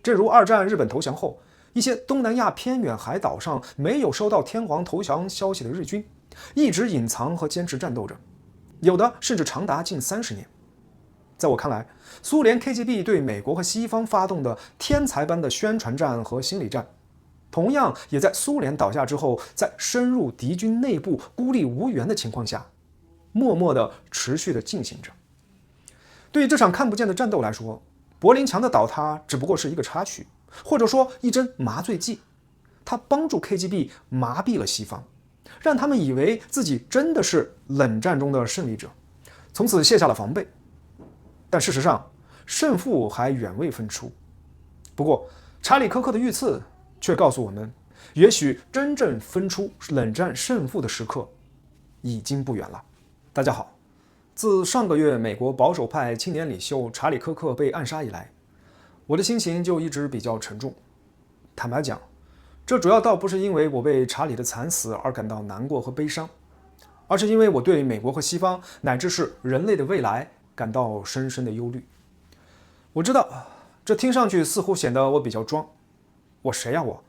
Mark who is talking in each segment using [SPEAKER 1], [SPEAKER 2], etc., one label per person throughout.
[SPEAKER 1] 正如二战日本投降后，一些东南亚偏远海岛上没有收到天皇投降消息的日军，一直隐藏和坚持战斗着，有的甚至长达近30年。在我看来，苏联 KGB 对美国和西方发动的天才般的宣传战和心理战，同样也在苏联倒下之后，在深入敌军内部孤立无援的情况下，默默地持续地进行着。对于这场看不见的战斗来说，柏林墙的倒塌只不过是一个插曲，或者说一针麻醉剂，它帮助 KGB 麻痹了西方，让他们以为自己真的是冷战中的胜利者，从此卸下了防备。但事实上，胜负还远未分出。不过，查理·柯克的遇刺却告诉我们，也许真正分出冷战胜负的时刻已经不远了。大家好，自上个月美国保守派青年领袖查理·柯克被暗杀以来，我的心情就一直比较沉重。坦白讲，这主要倒不是因为我为查理的惨死而感到难过和悲伤，而是因为我对美国和西方乃至是人类的未来感到深深的忧虑。我知道，这听上去似乎显得我比较装。我谁呀我？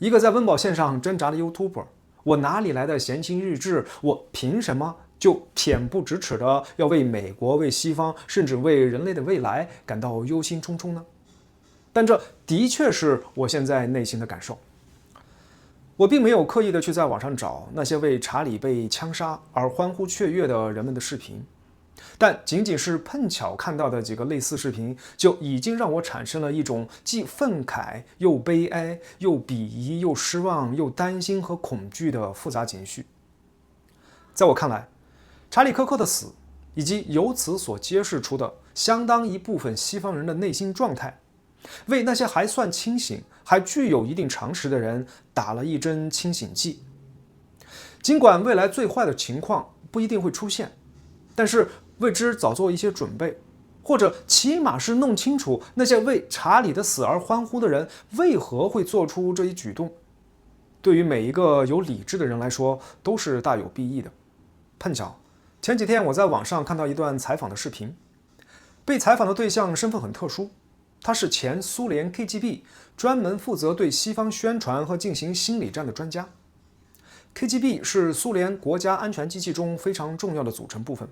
[SPEAKER 1] 一个在温饱线上挣扎的 YouTuber， 我哪里来的闲情逸致？我凭什么就恬不知耻的要为美国、为西方，甚至为人类的未来感到忧心忡忡呢？但这的确是我现在内心的感受。我并没有刻意的去在网上找那些为查理被枪杀而欢呼雀跃的人们的视频，但仅仅是碰巧看到的几个类似视频，就已经让我产生了一种既愤慨又悲哀又鄙夷又失望又担心和恐惧的复杂情绪。在我看来，查理·柯克的死以及由此所揭示出的相当一部分西方人的内心状态，为那些还算清醒还具有一定常识的人打了一针清醒剂。尽管未来最坏的情况不一定会出现，但是为之早做一些准备，或者起码是弄清楚那些为查理的死而欢呼的人为何会做出这一举动，对于每一个有理智的人来说都是大有裨益的。碰巧前几天我在网上看到一段采访的视频，被采访的对象身份很特殊，他是前苏联 KGB 专门负责对西方宣传和进行心理战的专家。KGB 是苏联国家安全机器中非常重要的组成部分，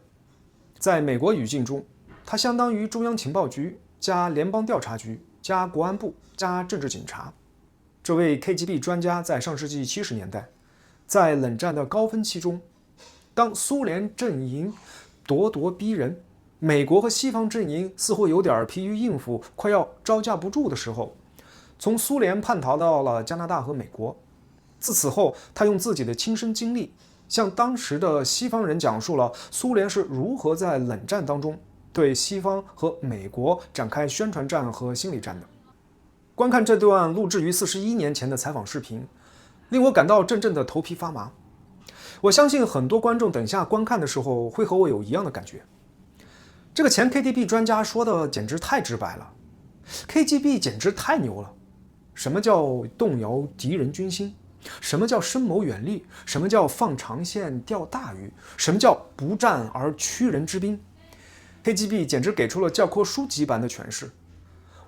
[SPEAKER 1] 在美国语境中，它相当于中央情报局加联邦调查局加国安部加政治警察。这位 KGB 专家在上世纪70年代，在冷战的高峰期中，当苏联阵营咄咄逼人，美国和西方阵营似乎有点疲于应付，快要招架不住的时候，从苏联叛逃到了加拿大和美国。自此后，他用自己的亲身经历向当时的西方人讲述了苏联是如何在冷战当中对西方和美国展开宣传战和心理战的。观看这段录制于41年前的采访视频，令我感到阵阵的头皮发麻。我相信很多观众等下观看的时候会和我有一样的感觉。这个前 KGB 专家说的简直太直白了， KGB 简直太牛了。什么叫动摇敌人军心？什么叫深谋远虑？什么叫放长线钓大鱼？什么叫不战而屈人之兵？ KGB 简直给出了教科书级般的诠释。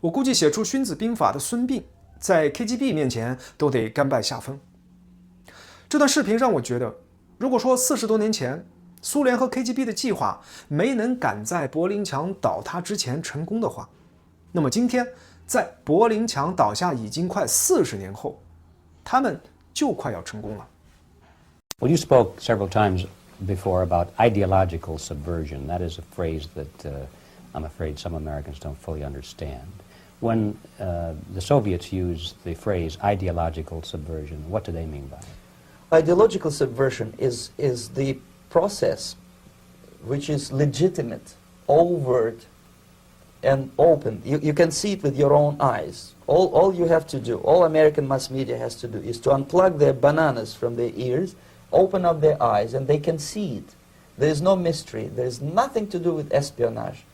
[SPEAKER 1] 我估计写出《孙子兵法》的孙膑在 KGB 面前都得甘拜下风。这段视频让我觉得，如果说40多年前苏联和 KGB 的计划没能赶在柏林墙倒塌之前成功的话，那么今天在柏林墙倒下已经快40年后，他们就快要成功了。
[SPEAKER 2] Well, you spoke several times before about ideological subversion. That is a phrase that I'm afraid some Americans don't fully understand. When the Soviets use the phrase ideological subversion, what do they mean by it?
[SPEAKER 3] Ideological subversion is the process which is legitimate, overt, and open. You can see it with your own eyes. All you have to do, all American mass media has to do, is to unplug their bananas from their ears, open up their eyes, and they can see it. There is no mystery. There is nothing to do with espionage.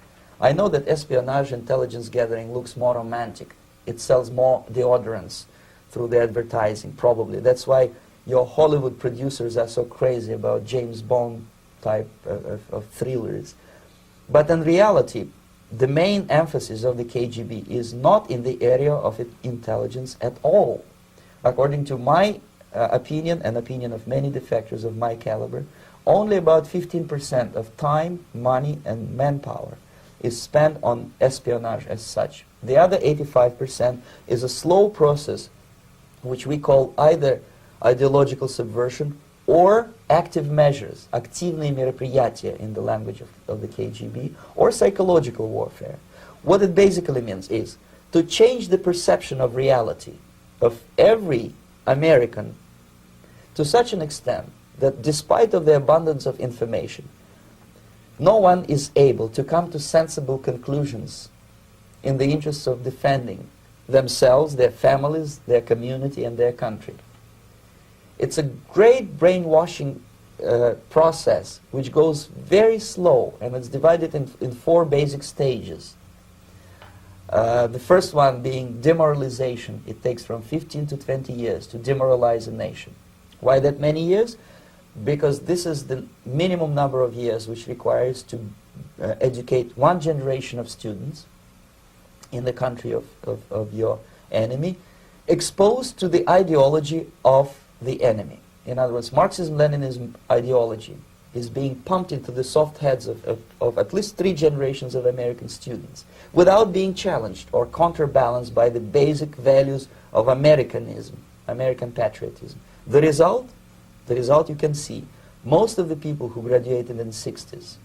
[SPEAKER 3] I know that espionage intelligence gathering looks more romantic. It sells more deodorants through the advertising, probably. That's why your Hollywood producers are so crazy about James Bond type of thrillers. But in reality, the main emphasis of the KGB is not in the area of intelligence at all. According to my opinion and opinion of many defectors of my caliber, only about 15% of time, money, and manpower is spent on espionage as such. The other 85% is a slow process which we call either ideological subversion or active measures, активные мероприятия in the language of the KGB, or psychological warfare. What it basically means is to change the perception of reality of every American to such an extent that despite of the abundance of information, no one is able to come to sensible conclusions in the interests of defending themselves, their families, their community, and their country. It's a great brainwashing process which goes very slow, and it's divided in 4 basic stages. The first one being demoralization. It takes from 15 to 20 years to demoralize a nation. Why that many years? Because this is the minimum number of years which requires to educate one generation of students in the country of your enemy, exposed to the ideology of the enemy. In other words, Marxism-Leninism ideology is being pumped into the soft heads of at least 3 generations of American students without being challenged or counterbalanced by the basic values of Americanism, American patriotism. The result you can see. Most of the people who graduated in the 60s,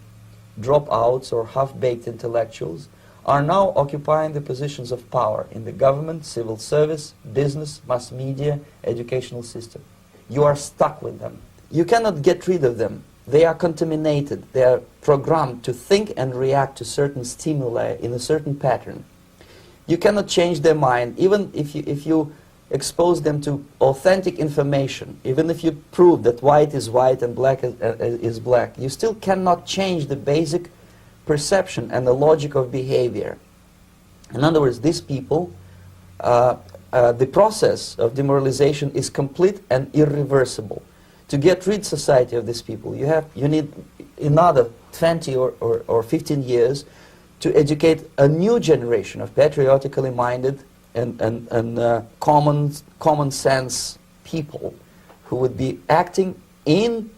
[SPEAKER 3] dropouts or half-baked intellectuals, are now occupying the positions of power in the government, civil service, business, mass media, educational system. You are stuck with them. You cannot get rid of them. They are contaminated. They are programmed to think and react to certain stimuli in a certain pattern. You cannot change their mind, even if you expose them to authentic information, even if you prove that white is white and black is black, you still cannot change the basic perception and the logic of behavior. In other words, these people, the process of demoralization is complete and irreversible. To get rid society of these people, you need another 20 or 15 years to educate a new generation of patriotically minded and common sense people who would be acting in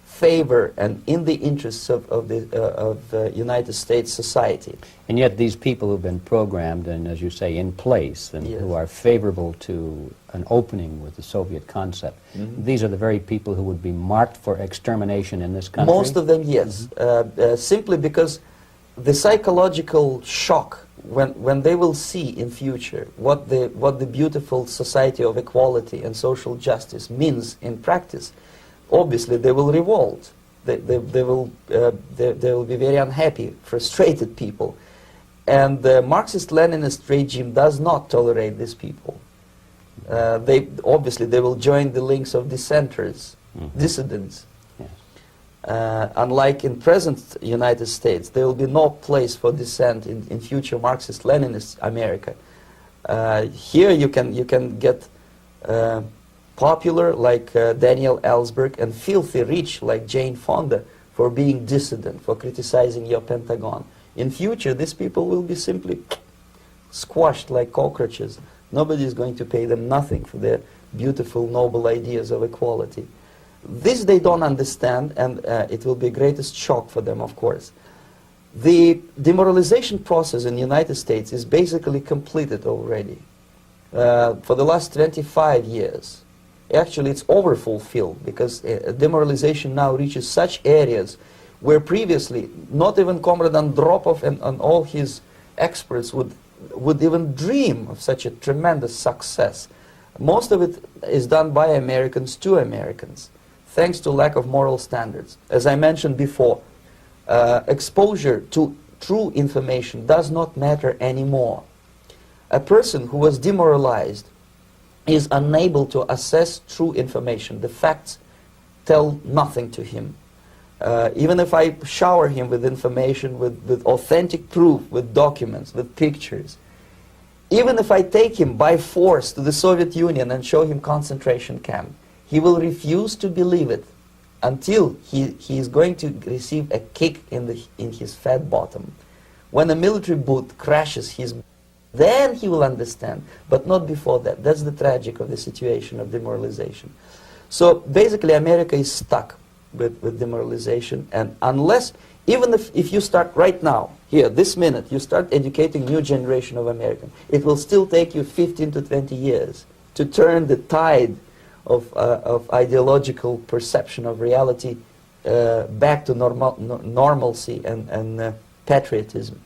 [SPEAKER 3] favor and in the interests of the United States society.
[SPEAKER 2] And yet these people who've been programmed and, as you say, in place and
[SPEAKER 3] Yes.
[SPEAKER 2] who are favorable to an opening with the Soviet concept, these are the very people who would be marked for extermination in this country?
[SPEAKER 3] Most of them, yes. Simply because the psychological shock when they will see in future what the beautiful society of equality and social justice means in practice, obviously they will revolt. They will be very unhappy, frustrated people. And the Marxist-Leninist regime does not tolerate these people. Obviously they will join the links of dissenters, dissidents. Unlike in present United States, there will be no place for dissent in future Marxist-Leninist America. Here you can get popular like Daniel Ellsberg and filthy rich like Jane Fonda for being dissident, for criticizing your Pentagon. In future, these people will be simply squashed like cockroaches. Nobody is going to pay them nothing for their beautiful, noble ideas of equality. This they don't understand, and it will be greatest shock for them, of course. The demoralization process in the United States is basically completed already. For the last 25 years, actually it's overfulfilled, because demoralization now reaches such areas where previously not even Comrade Andropov and all his experts would even dream of such a tremendous success. Most of it is done by Americans to Americans, thanks to lack of moral standards. As I mentioned before, exposure to true information does not matter anymore. A person who was demoralized is unable to assess true information. The facts tell nothing to him. Even if I shower him with information, with authentic proof, with documents, with pictures, even if I take him by force to the Soviet Union and show him concentration camp, he will refuse to believe it until he is going to receive a kick in his fat bottom When a military boot crashes then he will understand, but not before that. That's the tragic of the situation of demoralization. So basically America is stuck with demoralization, and unless, even if you start right now, here, this minute, you start educating new generation of Americans, it will still take you 15 to 20 years to turn the tide of ideological perception of reality back to normalcy and patriotism.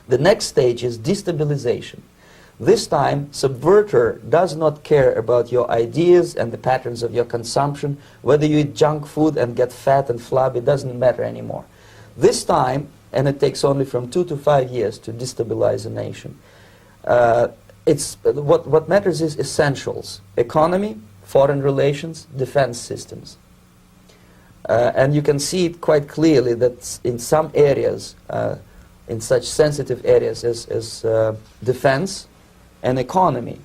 [SPEAKER 3] The next stage is destabilization. This time, subverter does not care about your ideas and the patterns of your consumption. Whether you eat junk food and get fat and flabby, it doesn't matter anymore. This time, and it takes only from 2 to 5 years to destabilize a nation, what matters is essentials: economy, foreign relations, defense systems. And you can see it quite clearly that in some areas, in such sensitive areas as defense and economy,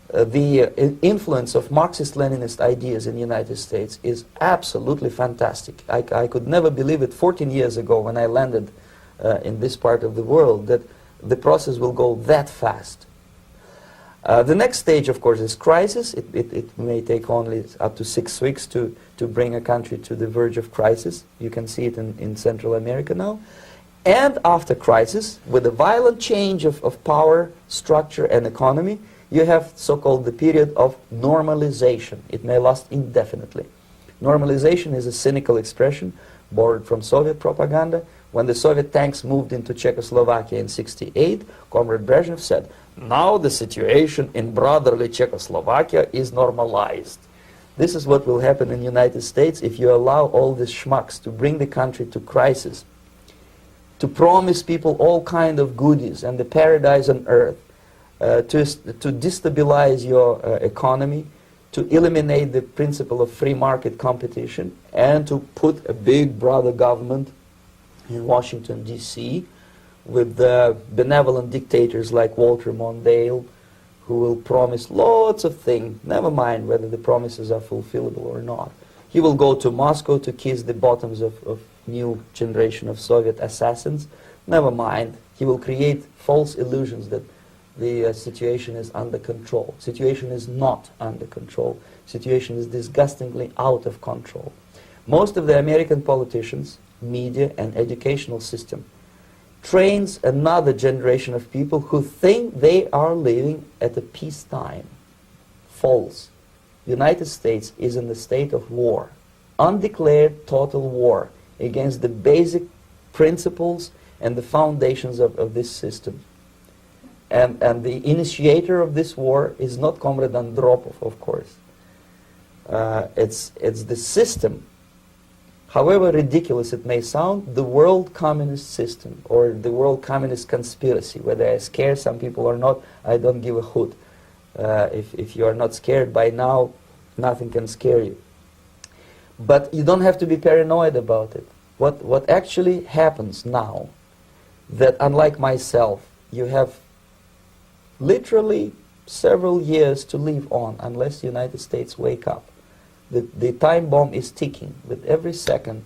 [SPEAKER 3] the influence of Marxist-Leninist ideas in the United States is absolutely fantastic. I could never believe it 14 years ago when I landed in this part of the world that the process will go that fast. The next stage, of course, is crisis. It may take only up to 6 weeks to bring a country to the verge of crisis. You can see it in Central America now. And after crisis, with a violent change of power, structure, and economy, you have so-called the period of normalization. It may last indefinitely. Normalization is a cynical expression borrowed from Soviet propaganda. When the Soviet tanks moved into Czechoslovakia in '68, Comrade Brezhnev said, "Now the situation in brotherly Czechoslovakia is normalized." This is what will happen in the United States if you allow all these schmucks to bring the country to crisis, to promise people all kind of goodies and the paradise on earth, to destabilize your economy, to eliminate the principle of free market competition, and to put a big brother government in Washington, D.C., with benevolent dictators like Walter Mondale, who will promise lots of things, never mind whether the promises are fulfillable or not. He will go to Moscow to kiss the bottoms of new generation of Soviet assassins, never mind. He will create false illusions that the situation is under control. Situation is not under control. Situation is disgustingly out of control. Most of the American politicians, media, and educational system trains another generation of people who think they are living at a peacetime. False. The United States is in the state of war, undeclared total war against the basic principles and the foundations of this system. And the initiator of this war is not Comrade Andropov, of course. It's the system. However ridiculous it may sound, the world communist system or the world communist conspiracy, whether I scare some people or not, I don't give a hoot. If you are not scared by now, nothing can scare you. But you don't have to be paranoid about it. What actually happens now, that unlike myself, you have literally several years to live on unless the United States wake up. The time bomb is ticking. With every second,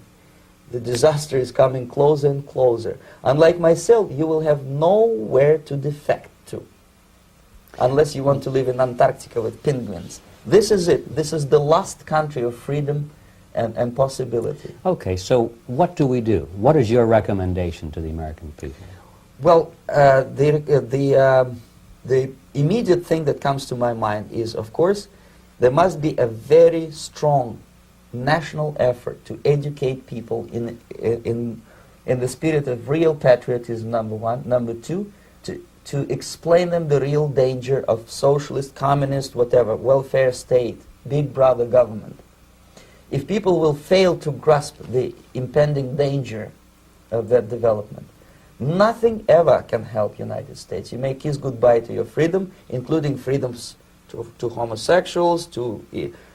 [SPEAKER 3] the disaster is coming closer and closer. Unlike myself, you will have nowhere to defect to, unless you want to live in Antarctica with penguins. This is it. This is the last country of freedom and possibility.
[SPEAKER 2] Okay, so what do we do? What is your recommendation to the American people?
[SPEAKER 3] Well, the immediate thing that comes to my mind is, of course, there must be a very strong national effort to educate people in the spirit of real patriotism, number one. Number two, to explain them the real danger of socialist, communist, whatever, welfare state, big brother government. If people will fail to grasp the impending danger of that development, nothing ever can help United States. You may kiss goodbye to your freedom, including freedoms to homosexuals, to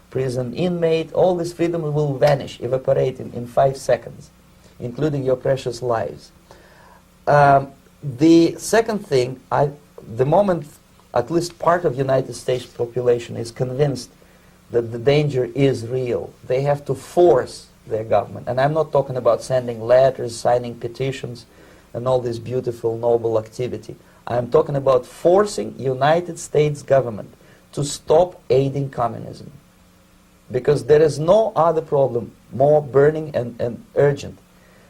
[SPEAKER 3] prison inmate. All this freedom will vanish, evaporate in 5 seconds, including your precious lives. The second thing, the moment at least part of United States population is convinced that the danger is real, they have to force their government. And I'm not talking about sending letters, signing petitions. and all this beautiful, noble activity. I am talking about forcing United States government to stop aiding communism. Because there is no other problem more burning and urgent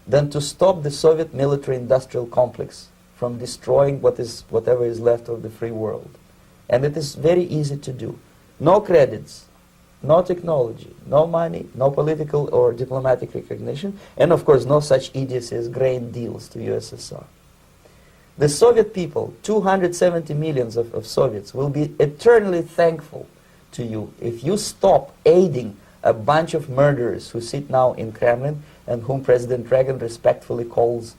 [SPEAKER 3] than to stop the Soviet military-industrial complex from destroying whatever is left of the free world. And it is very easy to do. No credits, no technology, no money, no political or diplomatic recognition, and of course no such idiocy as grain deals to USSR. The Soviet people, 270 million of Soviets, will be eternally thankful to you if you stop aiding a bunch of murderers who sit now in Kremlin and whom President Reagan respectfully calls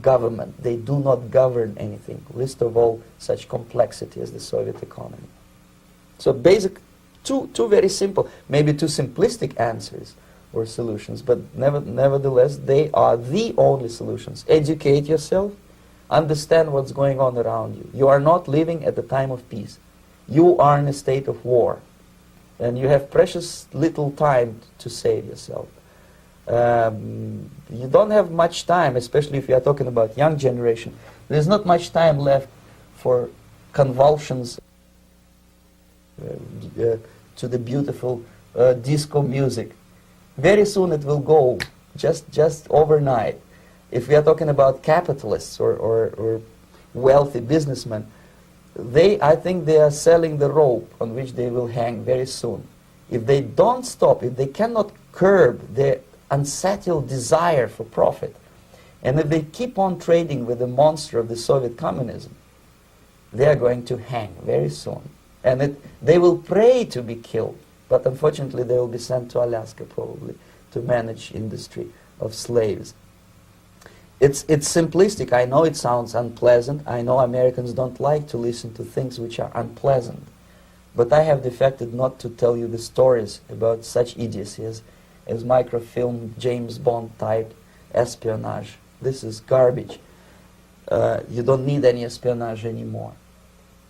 [SPEAKER 3] government. They do not govern anything, least of all such complexity as the Soviet economy. So two very simple, maybe too simplistic answers or solutions, but nevertheless they are the only solutions. Educate yourself, understand what's going on around you. You are not living at the time of peace. You are in a state of war, and you have precious little time to save yourself. You don't have much time, especially if you are talking about young generation. There's not much time left for convulsions to the beautiful disco music. Very soon it will go, just overnight. If we are talking about capitalists or wealthy businessmen, I think they are selling the rope on which they will hang very soon. If they don't stop, if they cannot curb their unsettled desire for profit, and if they keep on trading with the monster of the Soviet communism, they are going to hang very soon. And they will pray to be killed, but unfortunately they will be sent to Alaska probably to manage industry of slaves. It's simplistic. I know it sounds unpleasant. I know Americans don't like to listen to things which are unpleasant. But I have defected not to tell you the stories about such idiocy as microfilm, James Bond type espionage. This is garbage. You don't need any espionage anymore.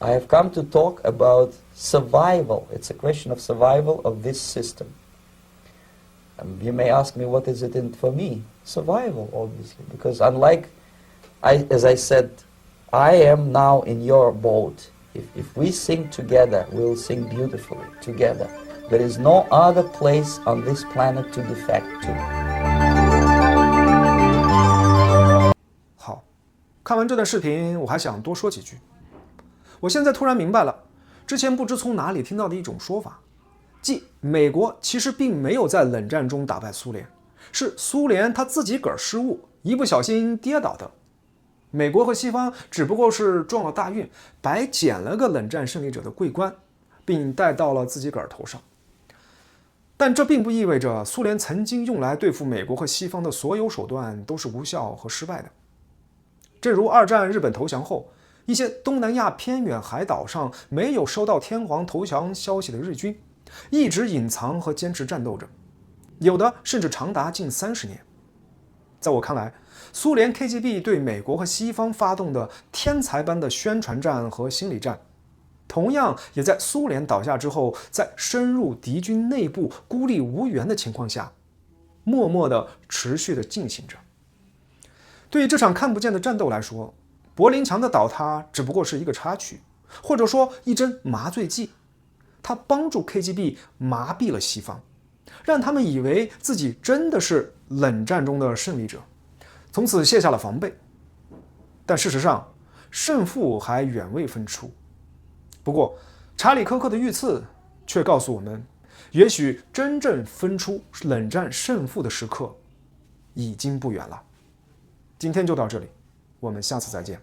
[SPEAKER 3] I have come to talk about survival. It's a question of survival of this system. You may ask me, what is it in for me? Survival, obviously, because as I said, I am now in your boat. If we sing together, we'll sing beautifully together. There is no other place on this planet to defect to.
[SPEAKER 1] 好，看完这段视频，我还想多说几句。我现在突然明白了，之前不知从哪里听到的一种说法，即美国其实并没有在冷战中打败苏联，是苏联他自己个儿失误，一不小心跌倒的。美国和西方只不过是撞了大运，白捡了个冷战胜利者的桂冠，并戴到了自己个儿头上。但这并不意味着苏联曾经用来对付美国和西方的所有手段都是无效和失败的。正如二战日本投降后，一些东南亚偏远海岛上没有收到天皇投降消息的日军，一直隐藏和坚持战斗着，有的甚至长达近30年。在我看来，苏联 KGB 对美国和西方发动的天才般的宣传战和心理战，同样也在苏联倒下之后，在深入敌军内部孤立无援的情况下，默默地持续地进行着。对于这场看不见的战斗来说，柏林墙的倒塌只不过是一个插曲，或者说一针麻醉剂，它帮助 KGB 麻痹了西方，让他们以为自己真的是冷战中的胜利者，从此卸下了防备。但事实上，胜负还远未分出。不过，查理·柯克的遇刺却告诉我们，也许真正分出冷战胜负的时刻已经不远了。今天就到这里，我们下次再见。